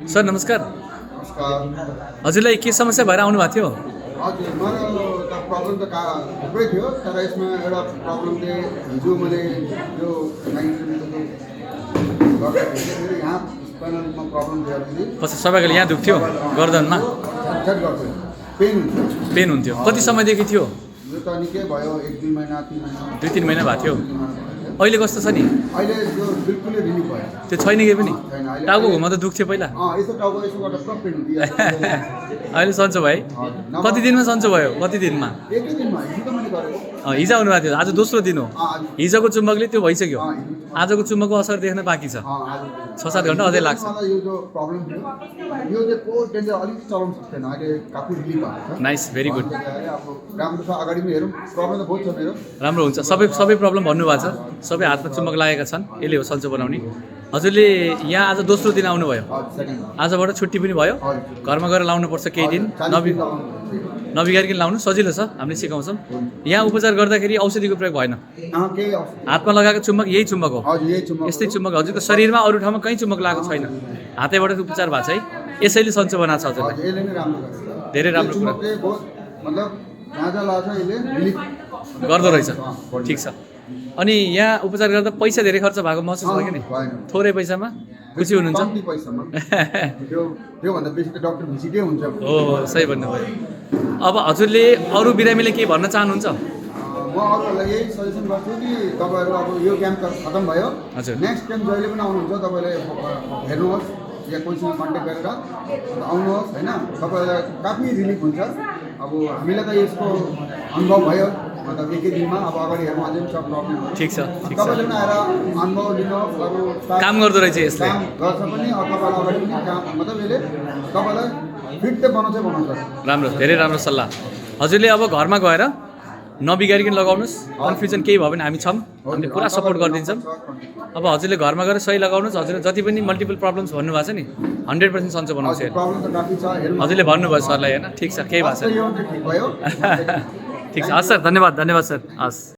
Sir नमस्कार। नमस्कार। हजुरलाई के समस्या भएर आउनु भएको थियो? हजुर मेरो त प्रब्लम त थुप्रै थियो, तर यसमा एउटा प्रब्लम चाहिँ हिजो मैले यो गर्दाखेरि फेरि यहाँ स्पाइनलमा प्रब्लम थियो अलिकति। पछि सबैको यहाँ दुख्थ्यो गर्दनमा? झट्झट गर्थ्यो, पेन हुन्थ्यो। पेन हुन्थ्यो। कति समयदेखि थियो? यो त निकै भयो, 1-2 महिना 3 महिना 2-3 महिना भएको थियो। अहिले कस्तो छ नि? अहिले यो बिल्कुलै रिलिफ भयो। त्यो छैन केही पनि? छैन अहिले। टाउको घुमाउँदा दुख्थ्यो पहिला? यसो टाउको यसो गर्दा पुरा पेन हुन्थ्यो। अहिले सन्चो भयो? कति दिनमा सन्चो भयो? कति दिनमा? एकै दिनमा हिजो त मैले गरेको। हिजो आउनु भएको थियो, आज दोस्रो दिन हो। हिजोको चुम्बकले त्यो भइसक्यो, हिजो। आजको चुम्बकको असर देख्न बाँकी छ। 6-7 घन्टा अझै लाग्छ। मलाई यो जो प्रब्लम थियो यो चाहिँ को डेन्जर अलिकति चलाउन सक्दैन, अहिले काफी रिलिफ भएको छ। Nice, very good. अब राम्रो छ, अगाडि पनि हेरौँ। प्रब्लम त बहुत छ मेरो। राम्रो हुन्छ। सबै प्रब्लम भन्नुभएको छ, सबै हातमा चुम्बक लागेका छन्, यसले हो सन्चो बनाउने। हजुरले यहाँ आज दोस्रो दिन आउनुभयो, आजबाट छुट्टी पनि भयो, घरमा गएर लाउनुपर्छ केही दिन, नबिगारिकन लाउनु सजिलो छ, हामीले सिकाउँछौँ। यहाँ उपचार गर्दाखेरि औषधिको प्रयोग भएन, हातमा लगाएको चुम्बक यही चुम्बक हो, यस्तै चुम्बक। हजुरको शरीरमा अरू ठाउँमा कहीँ चुम्बक लगाएको छैन, हातैबाट उपचार भएको छ है, यसैले सन्चो बनाएको छ हजुरलाई। धेरै राम्रो कुरा गर्दो रहेछ, ठिक छ। अनि यहाँ उपचार गर्दा पैसा धेरै खर्च भएको महसुस भयो कि नि? थोरै पैसामा खुसी हुनुहुन्छ? हो, सही भन्नुभयो। अब हजुरले अरू बिरामीले केही भन्न चाहनुहुन्छ? म अरूहरूलाई यही सजेसन गर्छु कि तपाईँहरू अब यो क्याम्प त खतम भयो, हजुर नेक्स्ट क्याम्प जहिले पनि आउनुहुन्छ तपाईँले हेर्नुहोस् या कोहीसँग कन्ट्याक्ट गरेर आउनुहोस् होइन, तपाईँलाई काफी रिलिफ हुन्छ। अब हामीलाई त यसको अनुभव भयो, मतलब एकै दिनमा। अब अगाडि हेर्नु अझै सब प्रब्लम ठिक छ, ठिक छ। तपाईँले पनि आएर अनुभव लिनुहोस्, अरू काम गर्दो रहेछ यसले, काम गर्छ पनि, तपाईँलाई अगाडि पनि काम मतलब यसले तपाईँलाई फिट त बनाउँछ। राम्रो, धेरै राम्रो सल्लाह। हजुरले अब घरमा गएर नबिगारिकन लगाउनुहोस्, कन्फ्युजन केही भयो भने हामी छौँ, हामीले पुरा सपोर्ट गरिदिन्छौँ। अब हजुरले घरमा गएर सही लगाउनुहोस्, हजुरले जति पनि मल्टिपल प्रब्लम्स भन्नुभएको छ नि 100% सन्चो बनाउँछ। हजुरले भन्नुभयो सरलाई होइन, ठिक छ, केही भएको छ। ठिक छ, हस् सर, धन्यवाद सर, हस्।